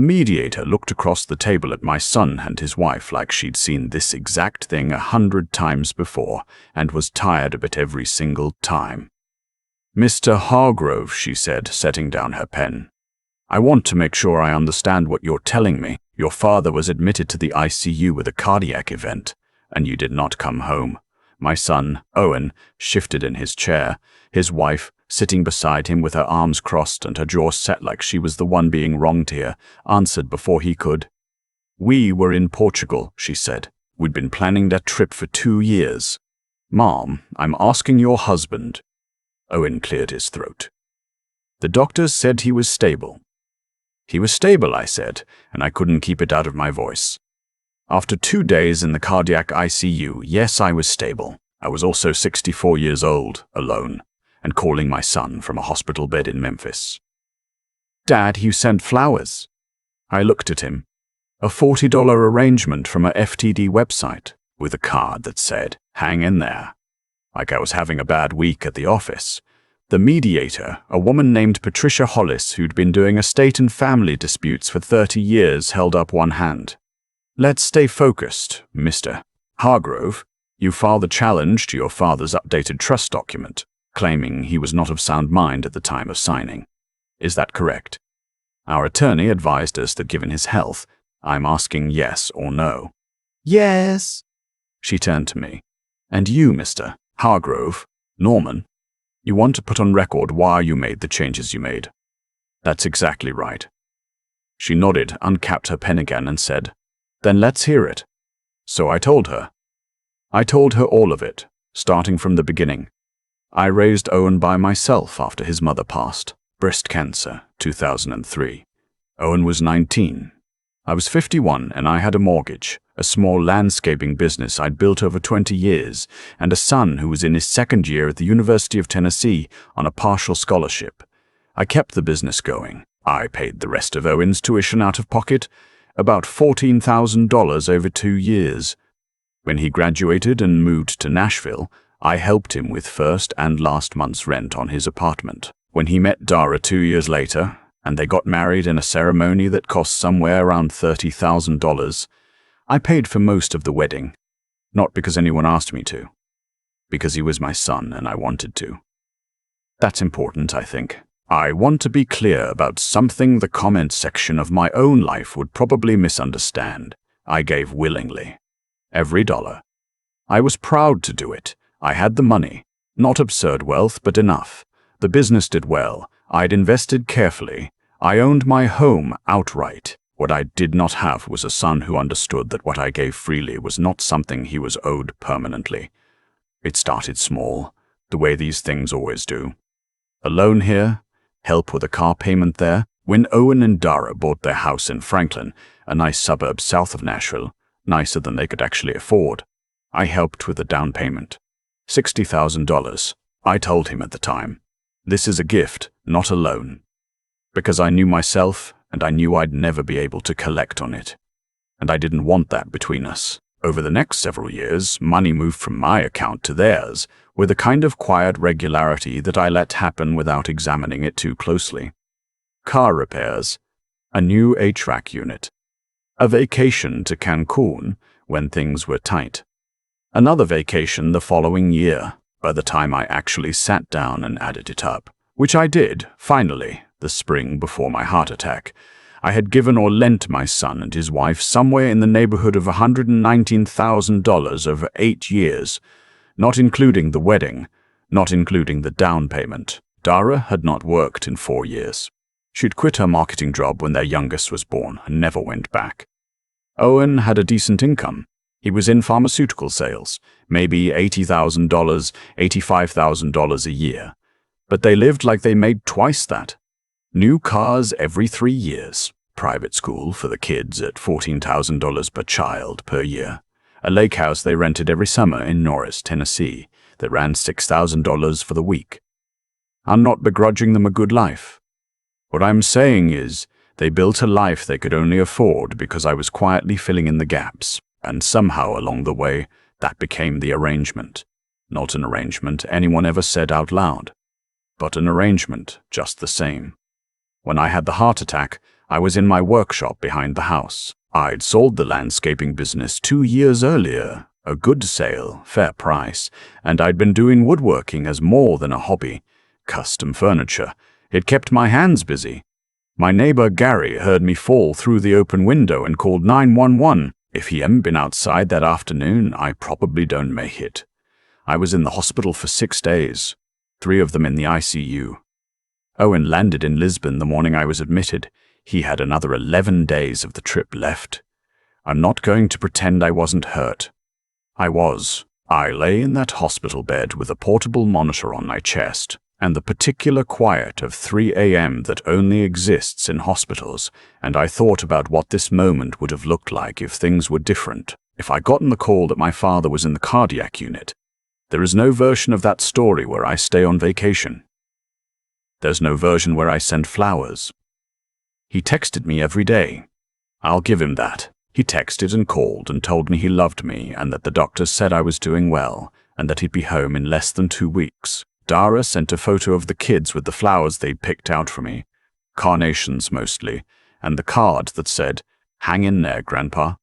The mediator looked across the table at my son and his wife like she'd seen this exact thing 100 times before and was tired of it every single time. "Mr. Hargrove," she said, setting down her pen, "I want to make sure I understand what you're telling me. Your father was admitted to the ICU with a cardiac event, and you did not come home." My son, Owen, shifted in his chair, his wife, sitting beside him with her arms crossed and her jaw set like she was the one being wronged here, answered before he could. "We were in Portugal," she said. "We'd been planning that trip for 2 years. Mom, I'm asking your husband." Owen cleared his throat. "The doctors said he was stable." "He was stable," I said, and I couldn't keep it out of my voice. "After 2 days in the cardiac ICU, yes, I was stable. I was also 64 years old, alone, and calling my son from a hospital bed in Memphis." "Dad, you sent flowers." I looked at him. A $40 arrangement from a FTD website, with a card that said, "Hang in there." Like I was having a bad week at the office. The mediator, a woman named Patricia Hollis who'd been doing estate and family disputes for 30 years, held up one hand. "Let's stay focused, Mr. Hargrove. You father challenged your father's updated trust document, claiming he was not of sound mind at the time of signing. Is that correct?" Our attorney advised us that given his health, I'm asking yes or no. "Yes." She turned to me. "And you, Mr. Hargrove, Norman, you want to put on record why you made the changes you made." "That's exactly right." She nodded, uncapped her pen again, and said, "Then let's hear it." So I told her. I told her all of it, starting from the beginning. I raised Owen by myself after his mother passed, breast cancer, 2003. Owen was 19. I was 51 and I had a mortgage, a small landscaping business I'd built over 20 years, and a son who was in his second year at the University of Tennessee on a partial scholarship. I kept the business going. I paid the rest of Owen's tuition out of pocket, about $14,000 over 2 years. When he graduated and moved to Nashville, I helped him with first and last month's rent on his apartment. When he met Dara 2 years later, and they got married in a ceremony that cost somewhere around $30,000, I paid for most of the wedding. Not because anyone asked me to. Because he was my son and I wanted to. That's important, I think. I want to be clear about something the comment section of my own life would probably misunderstand. I gave willingly. Every dollar. I was proud to do it. I had the money. Not absurd wealth, but enough. The business did well. I'd invested carefully. I owned my home outright. What I did not have was a son who understood that what I gave freely was not something he was owed permanently. It started small, the way these things always do. A loan here, help with a car payment there. When Owen and Dara bought their house in Franklin, a nice suburb south of Nashville, nicer than they could actually afford, I helped with the down payment. $60,000. I told him at the time, "This is a gift, not a loan." Because I knew myself, and I knew I'd never be able to collect on it. And I didn't want that between us. Over the next several years, money moved from my account to theirs, with a kind of quiet regularity that I let happen without examining it too closely. Car repairs, a new HVAC unit, a vacation to Cancun when things were tight, another vacation the following year, by the time I actually sat down and added it up, which I did, finally, the spring before my heart attack. I had given or lent my son and his wife somewhere in the neighborhood of $119,000 over 8 years, not including the wedding, not including the down payment. Dara had not worked in 4 years. She'd quit her marketing job when their youngest was born and never went back. Owen had a decent income. He was in pharmaceutical sales, maybe $80,000, $85,000 a year. But they lived like they made twice that. New cars every 3 years, private school for the kids at $14,000 per child per year, a lake house they rented every summer in Norris, Tennessee, that ran $6,000 for the week. I'm not begrudging them a good life. What I'm saying is, they built a life they could only afford because I was quietly filling in the gaps, and somehow along the way, that became the arrangement. Not an arrangement anyone ever said out loud, but an arrangement just the same. When I had the heart attack, I was in my workshop behind the house. I'd sold the landscaping business 2 years earlier. A good sale, fair price, and I'd been doing woodworking as more than a hobby. Custom furniture. It kept my hands busy. My neighbor Gary heard me fall through the open window and called 911. If he hadn't been outside that afternoon, I probably don't make it. I was in the hospital for 6 days, 3 of them in the ICU. Owen landed in Lisbon the morning I was admitted. He had another 11 days of the trip left. I'm not going to pretend I wasn't hurt. I was. I lay in that hospital bed with a portable monitor on my chest, and the particular quiet of 3 a.m. that only exists in hospitals, and I thought about what this moment would have looked like if things were different, if I'd gotten the call that my father was in the cardiac unit. There is no version of that story where I stay on vacation. There's no version where I send flowers. He texted me every day. I'll give him that. He texted and called and told me he loved me and that the doctors said I was doing well and that he'd be home in less than 2 weeks. Dara sent a photo of the kids with the flowers they'd picked out for me, carnations mostly, and the card that said, "Hang in there, Grandpa."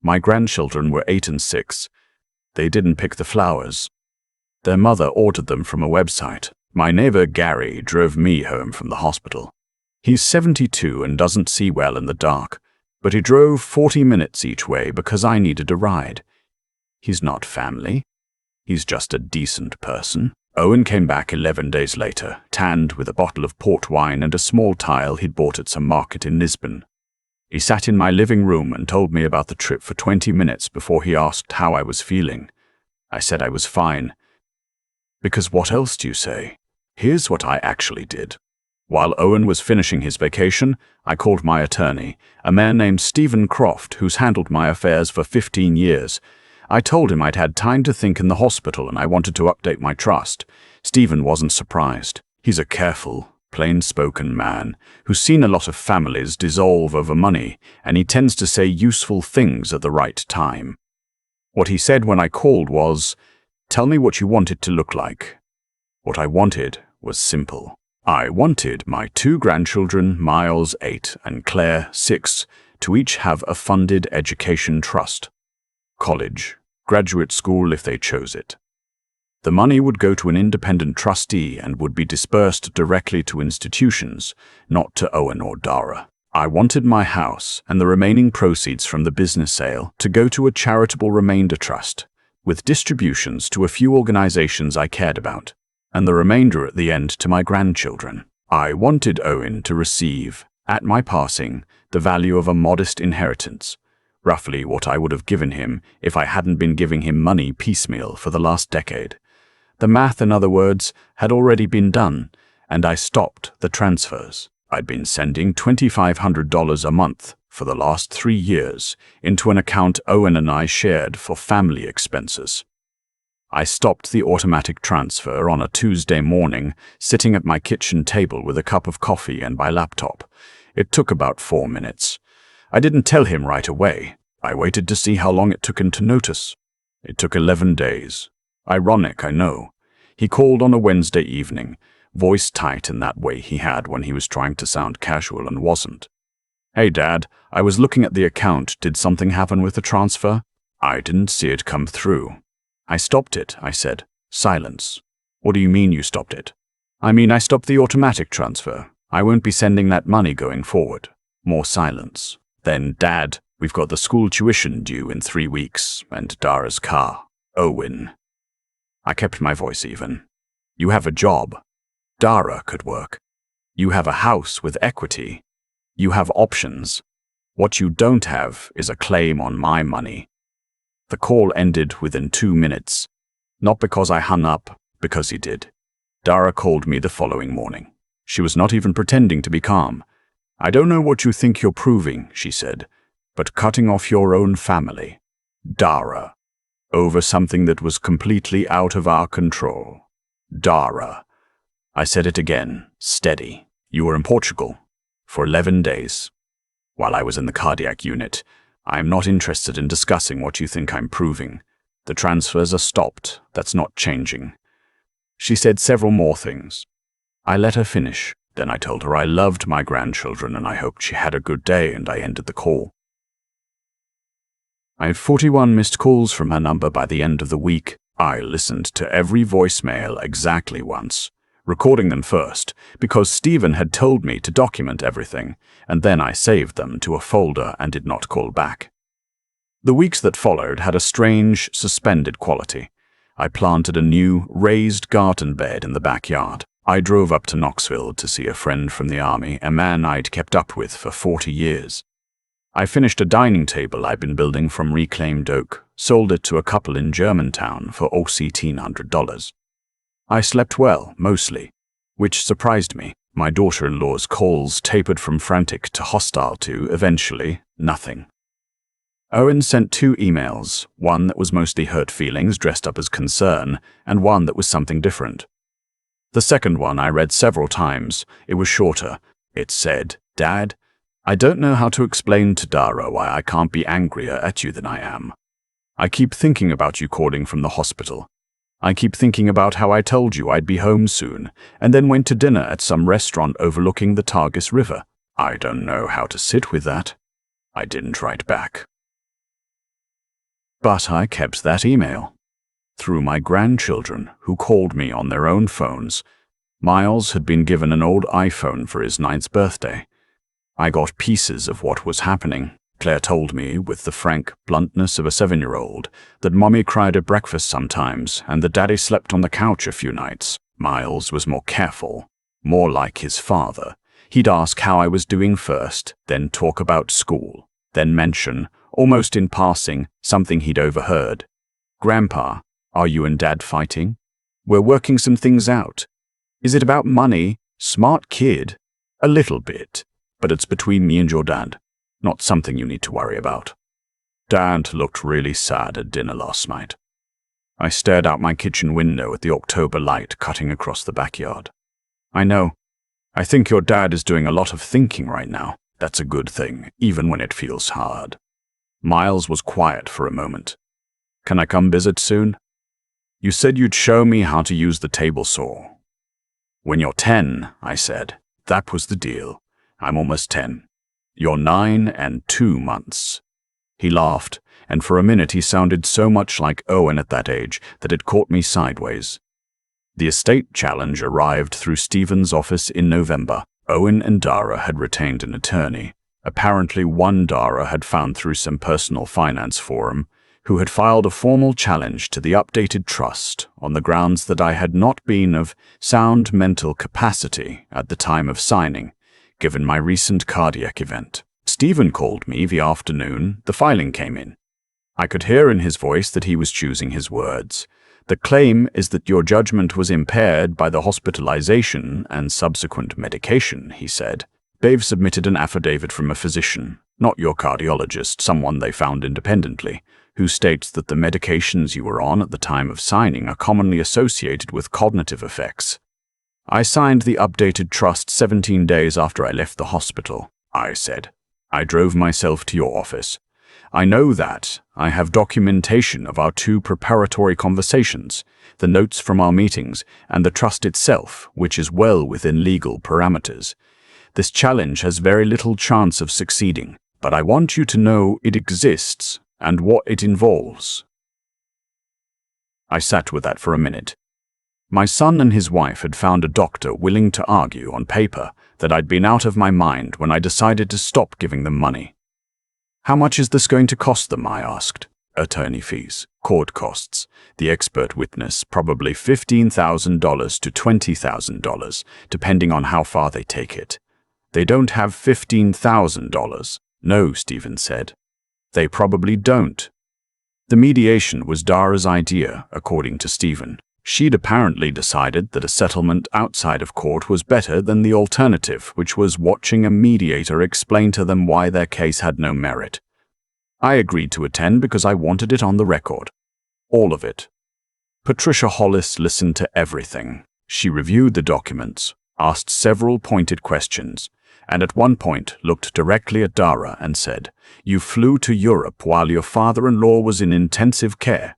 My grandchildren were 8 and 6. They didn't pick the flowers. Their mother ordered them from a website. My neighbor Gary drove me home from the hospital. He's 72 and doesn't see well in the dark, but he drove 40 minutes each way because I needed a ride. He's not family. He's just a decent person. Owen came back 11 days later, tanned with a bottle of port wine and a small tile he'd bought at some market in Lisbon. He sat in my living room and told me about the trip for 20 minutes before he asked how I was feeling. I said I was fine. Because what else do you say? Here's what I actually did. While Owen was finishing his vacation, I called my attorney, a man named Stephen Croft, who's handled my affairs for 15 years. I told him I'd had time to think in the hospital and I wanted to update my trust. Stephen wasn't surprised. He's a careful, plain-spoken man who's seen a lot of families dissolve over money, and he tends to say useful things at the right time. What he said when I called was, "Tell me what you want it to look like." What I wanted was simple. I wanted my 2 grandchildren, Miles, 8, and Claire, 6, to each have a funded education trust. College, graduate school if they chose it. The money would go to an independent trustee and would be dispersed directly to institutions, not to Owen or Dara. I wanted my house and the remaining proceeds from the business sale to go to a charitable remainder trust, with distributions to a few organizations I cared about, and the remainder at the end to my grandchildren. I wanted Owen to receive, at my passing, the value of a modest inheritance, roughly what I would have given him if I hadn't been giving him money piecemeal for the last decade. The math, in other words, had already been done, and I stopped the transfers. I'd been sending $2,500 a month for the last 3 years into an account Owen and I shared for family expenses. I stopped the automatic transfer on a Tuesday morning, sitting at my kitchen table with a cup of coffee and my laptop. It took about 4 minutes. I didn't tell him right away. I waited to see how long it took him to notice. It took 11 days. Ironic, I know. He called on a Wednesday evening, voice tight in that way he had when he was trying to sound casual and wasn't. "Hey, Dad, I was looking at the account. Did something happen with the transfer?" I didn't see it come through. "I stopped it," I said. Silence. "What do you mean you stopped it?" "I mean I stopped the automatic transfer. I won't be sending that money going forward." More silence. Then, "Dad, we've got the school tuition due in 3 weeks, and Dara's car. Owen." I kept my voice even. "You have a job. Dara could work. You have a house with equity. You have options. What you don't have is a claim on my money." The call ended within 2 minutes. Not because I hung up, because he did. Dara called me the following morning. She was not even pretending to be calm. "I don't know what you think you're proving," she said, "but cutting off your own family, Dara, over something that was completely out of our control. Dara." I said it again, steady. "You were in Portugal for 11 days. While I was in the cardiac unit. I am not interested in discussing what you think I'm proving. The transfers are stopped. That's not changing." She said several more things. I let her finish. Then I told her I loved my grandchildren and I hoped she had a good day, and I ended the call. I had 41 missed calls from her number by the end of the week. I listened to every voicemail exactly once, recording them first, because Stephen had told me to document everything, and then I saved them to a folder and did not call back. The weeks that followed had a strange, suspended quality. I planted a new, raised garden bed in the backyard. I drove up to Knoxville to see a friend from the army, a man I'd kept up with for 40 years. I finished a dining table I'd been building from reclaimed oak, sold it to a couple in Germantown for $1,800. I slept well, mostly, which surprised me. My daughter-in-law's calls tapered from frantic to hostile to, eventually, nothing. Owen sent 2 emails, one that was mostly hurt feelings dressed up as concern, and one that was something different. The second one I read several times. It was shorter. It said, "Dad, I don't know how to explain to Dara why I can't be angrier at you than I am. I keep thinking about you calling from the hospital. I keep thinking about how I told you I'd be home soon, and then went to dinner at some restaurant overlooking the Tagus River. I don't know how to sit with that." I didn't write back. But I kept that email. Through my grandchildren, who called me on their own phones. Miles had been given an old iPhone for his 9th birthday. I got pieces of what was happening. Claire told me, with the frank bluntness of a 7-year-old, that Mommy cried at breakfast sometimes, and that Daddy slept on the couch a few nights. Miles was more careful, more like his father. He'd ask how I was doing first, then talk about school, then mention, almost in passing, something he'd overheard. "Grandpa, are you and Dad fighting? We're working some things out. Is it about money? Smart kid. A little bit. But it's between me and your dad. Not something you need to worry about." Dad looked really sad at dinner last night. I stared out my kitchen window at the October light cutting across the backyard. "I know. I think your dad is doing a lot of thinking right now. That's a good thing, even when it feels hard." Miles was quiet for a moment. "Can I come visit soon? You said you'd show me how to use the table saw." "When you're 10, I said. That was the deal. I'm almost 10. You're 9 and 2 months. He laughed, and for a minute he sounded so much like Owen at that age that it caught me sideways. The estate challenge arrived through Stephen's office in November. Owen and Dara had retained an attorney. Apparently one Dara had found through some personal finance forum, who had filed a formal challenge to the updated trust on the grounds that I had not been of sound mental capacity at the time of signing, given my recent cardiac event. Stephen called me the afternoon the filing came in. I could hear in his voice that he was choosing his words. "The claim is that your judgment was impaired by the hospitalization and subsequent medication," he said. "They've submitted an affidavit from a physician, not your cardiologist, someone they found independently, who states that the medications you were on at the time of signing are commonly associated with cognitive effects. I signed the updated trust 17 days after I left the hospital," I said. "I drove myself to your office. I know that. I have documentation of our 2 preparatory conversations, the notes from our meetings, and the trust itself, which is well within legal parameters. This challenge has very little chance of succeeding, but I want you to know it exists and what it involves." I sat with that for a minute. My son and his wife had found a doctor willing to argue on paper that I'd been out of my mind when I decided to stop giving them money. "How much is this going to cost them?" I asked. "Attorney fees, court costs, the expert witness, probably $15,000 to $20,000, depending on how far they take it." "They don't have $15,000. No," Stephen said. "They probably don't." The mediation was Dara's idea, according to Stephen. She'd apparently decided that a settlement outside of court was better than the alternative, which was watching a mediator explain to them why their case had no merit. I agreed to attend because I wanted it on the record. All of it. Patricia Hollis listened to everything. She reviewed the documents, asked several pointed questions, and at one point looked directly at Dara and said, "You flew to Europe while your father-in-law was in intensive care."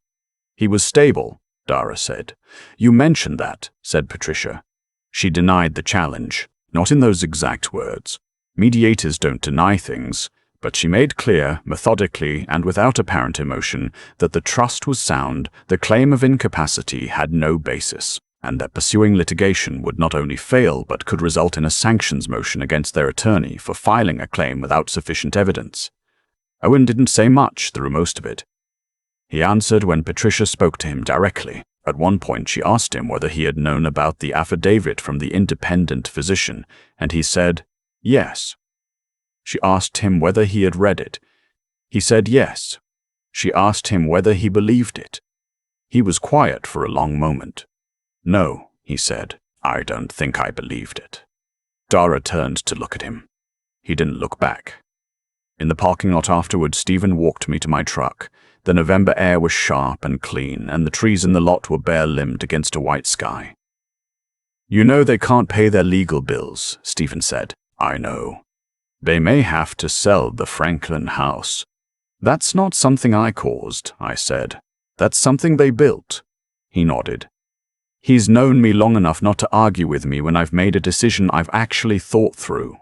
"He was stable," Dara said. "You mentioned that," said Patricia. She denied the challenge. Not in those exact words. Mediators don't deny things, but she made clear, methodically and without apparent emotion, that the trust was sound, the claim of incapacity had no basis, and that pursuing litigation would not only fail but could result in a sanctions motion against their attorney for filing a claim without sufficient evidence. Owen didn't say much through most of it. He answered when Patricia spoke to him directly. At one point she asked him whether he had known about the affidavit from the independent physician, and he said, yes. She asked him whether he had read it. He said yes. She asked him whether he believed it. He was quiet for a long moment. No, he said, I don't think I believed it. Dara turned to look at him. He didn't look back. In the parking lot afterward, Stephen walked me to my truck. The November air was sharp and clean, and the trees in the lot were bare-limbed against a white sky. You know they can't pay their legal bills, Stephen said. I know. They may have to sell the Franklin house. That's not something I caused, I said. That's something they built. He nodded. He's known me long enough not to argue with me when I've made a decision I've actually thought through.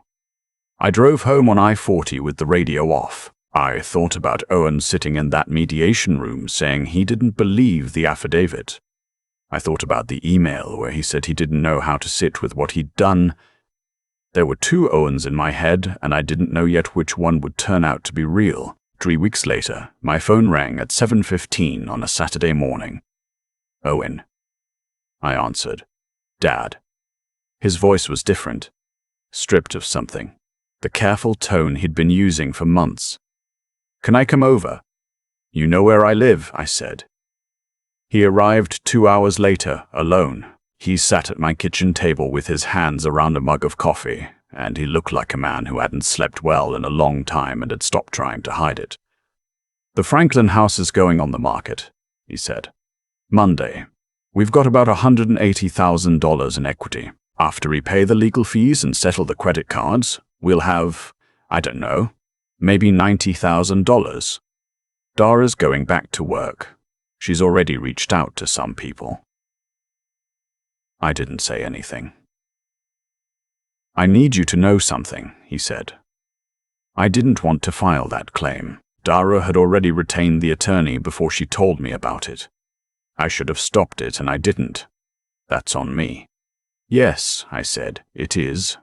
I drove home on I-40 with the radio off. I thought about Owen sitting in that mediation room saying he didn't believe the affidavit. I thought about the email where he said he didn't know how to sit with what he'd done. There were two Owens in my head, and I didn't know yet which one would turn out to be real. 3 weeks later, my phone rang at 7:15 on a Saturday morning. Owen. I answered. Dad. His voice was different, stripped of something, the careful tone he'd been using for months. Can I come over? You know where I live, I said. He arrived 2 hours later, alone. He sat at my kitchen table with his hands around a mug of coffee, and he looked like a man who hadn't slept well in a long time and had stopped trying to hide it. The Franklin house is going on the market, he said. Monday. We've got about $180,000 in equity. After we pay the legal fees and settle the credit cards, we'll have, I don't know, maybe $90,000. Dara's going back to work. She's already reached out to some people. I didn't say anything. I need you to know something, he said. I didn't want to file that claim. Dara had already retained the attorney before she told me about it. I should have stopped it, and I didn't. That's on me. Yes, I said, it is.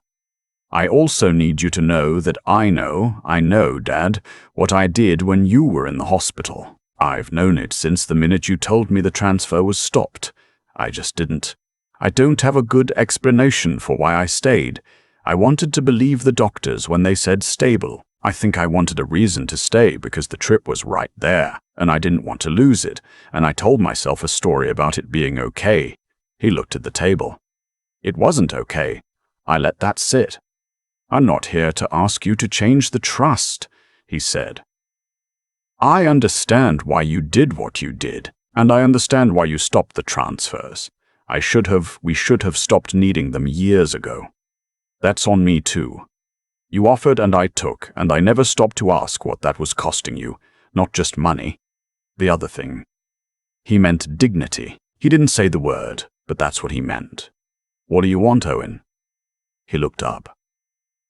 I also need you to know that I know, Dad, what I did when you were in the hospital. I've known it since the minute you told me the transfer was stopped. I just didn't. I don't have a good explanation for why I stayed. I wanted to believe the doctors when they said stable. I think I wanted a reason to stay because the trip was right there, and I didn't want to lose it, and I told myself a story about it being okay. He looked at the table. It wasn't okay. I let that sit. I'm not here to ask you to change the trust, he said. I understand why you did what you did, and I understand why you stopped the transfers. We should have stopped needing them years ago. That's on me too. You offered and I took, and I never stopped to ask what that was costing you, not just money. The other thing. He meant dignity. He didn't say the word, but that's what he meant. What do you want, Owen? He looked up.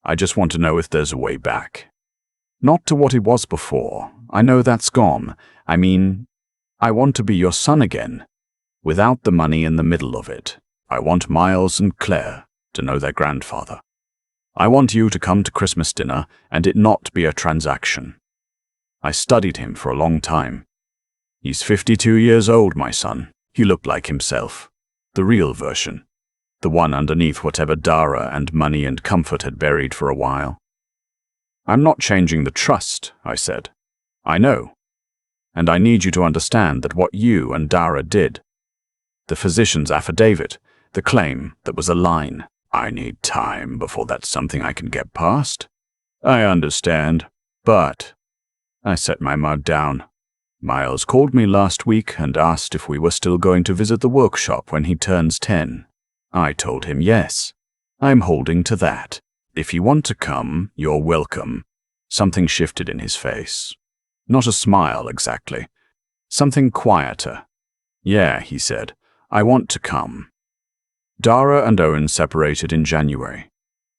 I just want to know if there's a way back. Not to what it was before. I know that's gone. I mean, I want to be your son again. Without the money in the middle of it. I want Miles and Claire to know their grandfather. I want you to come to Christmas dinner and it not be a transaction. I studied him for a long time. He's 52 years old, my son. He looked like himself. The real version. The one underneath whatever Dara and money and comfort had buried for a while. I'm not changing the trust, I said. I know. And I need you to understand that what you and Dara did, the physician's affidavit, the claim, that was a line. I need time before that's something I can get past. I understand, but I set my mug down. Miles called me last week and asked if we were still going to visit the workshop when he turns 10. I told him yes. I'm holding to that. If you want to come, you're welcome. Something shifted in his face. Not a smile exactly. Something quieter. Yeah, he said, I want to come. Dara and Owen separated in January.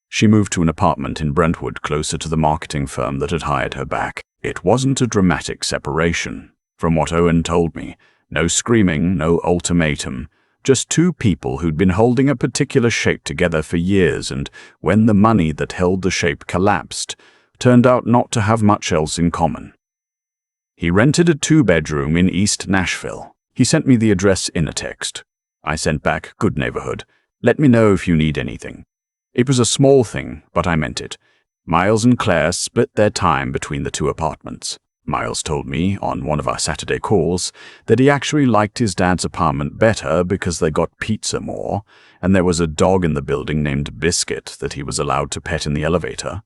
She moved to an apartment in Brentwood closer to the marketing firm that had hired her back. It wasn't a dramatic separation. From what Owen told me, no screaming, no ultimatum, just two people who'd been holding a particular shape together for years, and when the money that held the shape collapsed, turned out not to have much else in common. He rented a 2-bedroom in East Nashville. He sent me the address in a text. I sent back, "Good neighborhood. Let me know if you need anything." It was a small thing, but I meant it. Miles and Claire split their time between the two apartments. Miles told me, on one of our Saturday calls, that he actually liked his dad's apartment better because they got pizza more, and there was a dog in the building named Biscuit that he was allowed to pet in the elevator.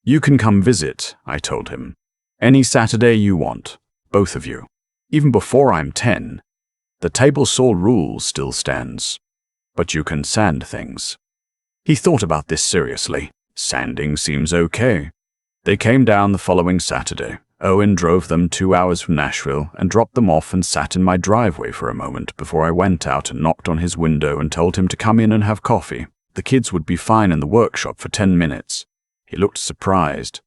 "You can come visit," I told him. "Any Saturday you want, both of you. Even before I'm 10. The table saw rule still stands. But you can sand things." He thought about this seriously. Sanding seems okay. They came down the following Saturday. Owen drove them 2 hours from Nashville and dropped them off and sat in my driveway for a moment before I went out and knocked on his window and told him to come in and have coffee. The kids would be fine in the workshop for 10 minutes. He looked surprised.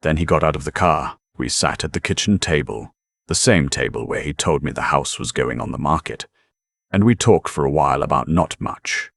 Then he got out of the car. We sat at the kitchen table, the same table where he told me the house was going on the market. And we talked for a while about not much.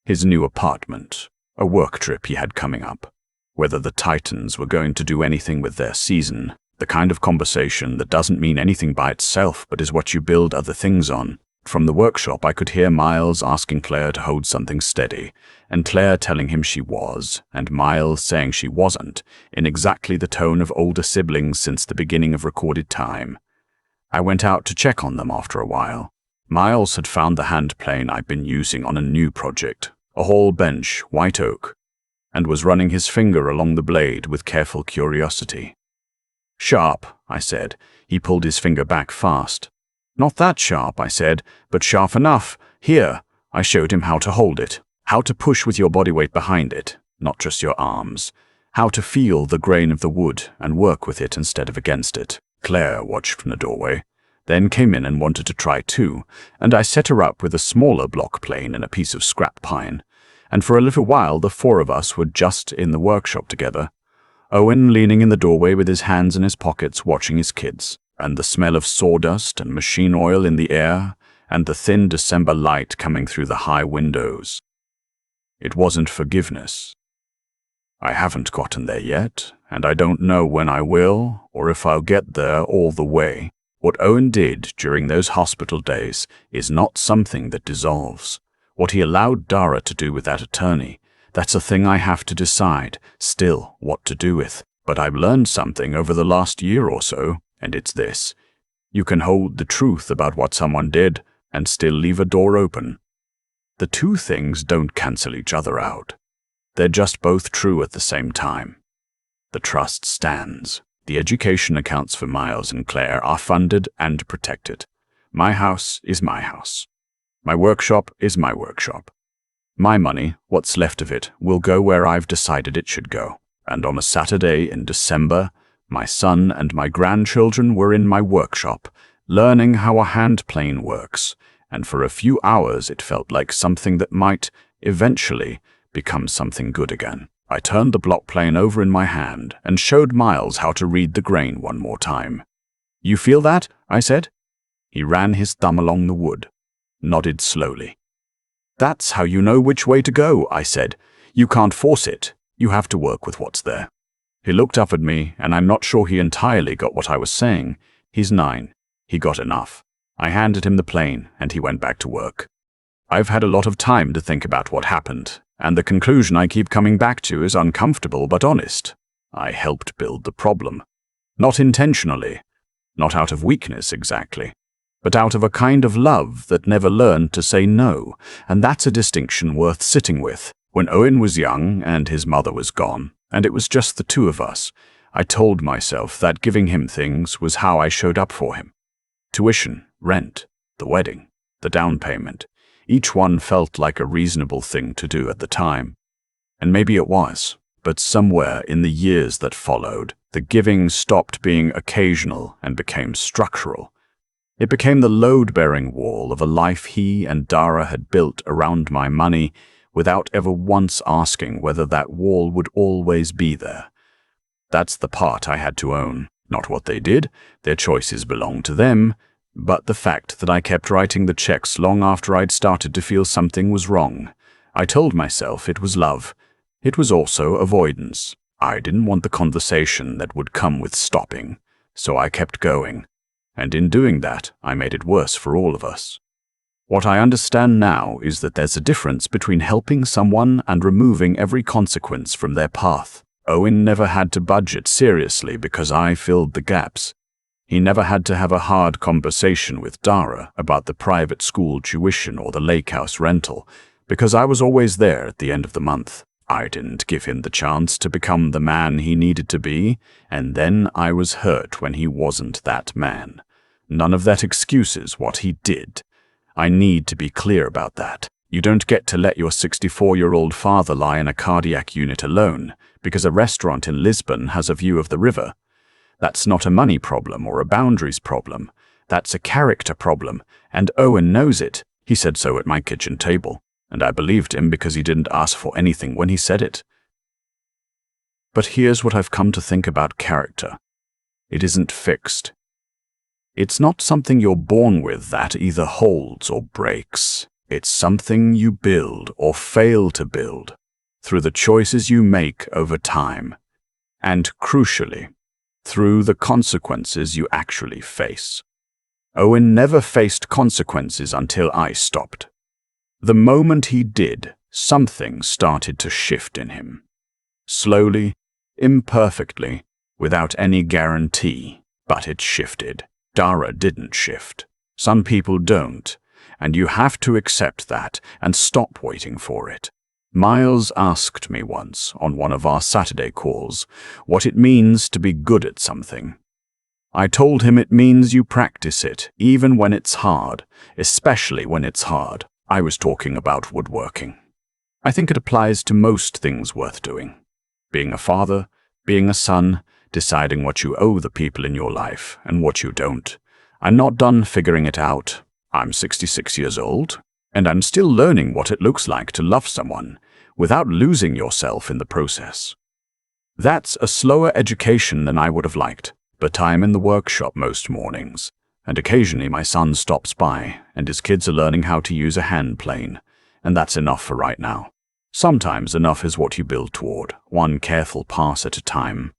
His new apartment, a work trip he had coming up, whether the Titans were going to do anything with their season, the kind of conversation that doesn't mean anything by itself but is what you build other things on. From the workshop I could hear Miles asking Claire to hold something steady, and Claire telling him she was, and Miles saying she wasn't, in exactly the tone of older siblings since the beginning of recorded time. I went out to check on them after a while. Miles had found the hand plane I'd been using on a new project, a hall bench, white oak, and was running his finger along the blade with careful curiosity. "Sharp," I said. He pulled his finger back fast. "Not that sharp," I said, "but sharp enough. Here." I showed him how to hold it, how to push with your body weight behind it, not just your arms, how to feel the grain of the wood and work with it instead of against it. Claire watched from the doorway, then came in and wanted to try too, and I set her up with a smaller block plane and a piece of scrap pine, and for a little while the four of us were just in the workshop together. Owen leaning in the doorway with his hands in his pockets watching his kids, and the smell of sawdust and machine oil in the air, and the thin December light coming through the high windows. It wasn't forgiveness. I haven't gotten there yet, and I don't know when I will, or if I'll get there all the way. What Owen did during those hospital days is not something that dissolves. What he allowed Dara to do with that attorney, that's a thing I have to decide, still, what to do with. But I've learned something over the last year or so, and it's this. You can hold the truth about what someone did and still leave a door open. The two things don't cancel each other out. They're just both true at the same time. The trust stands. The education accounts for Miles and Claire are funded and protected. My house is my house. My workshop is my workshop. My money, what's left of it, will go where I've decided it should go. And on a Saturday in December, my son and my grandchildren were in my workshop, learning how a hand plane works, and for a few hours it felt like something that might, eventually, become something good again. I turned the block plane over in my hand and showed Miles how to read the grain one more time. "You feel that?" I said. He ran his thumb along the wood, nodded slowly. "That's how you know which way to go," I said. "You can't force it. You have to work with what's there." He looked up at me, and I'm not sure he entirely got what I was saying. He's 9. He got enough. I handed him the plane, and he went back to work. I've had a lot of time to think about what happened, and the conclusion I keep coming back to is uncomfortable but honest. I helped build the problem. Not intentionally, not out of weakness exactly, but out of a kind of love that never learned to say no, and that's a distinction worth sitting with. When Owen was young and his mother was gone, and it was just the two of us, I told myself that giving him things was how I showed up for him. Tuition, rent, the wedding, the down payment. Each one felt like a reasonable thing to do at the time. And maybe it was, but somewhere in the years that followed, the giving stopped being occasional and became structural. It became the load-bearing wall of a life he and Dara had built around my money, without ever once asking whether that wall would always be there. That's the part I had to own. Not what they did, their choices belonged to them, but the fact that I kept writing the checks long after I'd started to feel something was wrong. I told myself it was love. It was also avoidance. I didn't want the conversation that would come with stopping, so I kept going. And in doing that, I made it worse for all of us. What I understand now is that there's a difference between helping someone and removing every consequence from their path. Owen never had to budget seriously because I filled the gaps. He never had to have a hard conversation with Dara about the private school tuition or the lake house rental, because I was always there at the end of the month. I didn't give him the chance to become the man he needed to be, and then I was hurt when he wasn't that man. None of that excuses what he did. I need to be clear about that. You don't get to let your 64-year-old father lie in a cardiac unit alone because a restaurant in Lisbon has a view of the river. That's not a money problem or a boundaries problem. That's a character problem, and Owen knows it. He said so at my kitchen table, and I believed him because he didn't ask for anything when he said it. But here's what I've come to think about character. It isn't fixed. It's not something you're born with that either holds or breaks. It's something you build or fail to build through the choices you make over time, and crucially, through the consequences you actually face. Owen never faced consequences until I stopped. The moment he did, something started to shift in him. Slowly, imperfectly, without any guarantee, but it shifted. Dara didn't shift. Some people don't, and you have to accept that and stop waiting for it. Miles asked me once, on one of our Saturday calls, what it means to be good at something. I told him it means you practice it, even when it's hard, especially when it's hard. I was talking about woodworking. I think it applies to most things worth doing. Being a father, being a son, deciding what you owe the people in your life and what you don't. I'm not done figuring it out. I'm 66 years old, and I'm still learning what it looks like to love someone without losing yourself in the process. That's a slower education than I would have liked, but I'm in the workshop most mornings, and occasionally my son stops by and his kids are learning how to use a hand plane, and that's enough for right now. Sometimes enough is what you build toward, one careful pass at a time.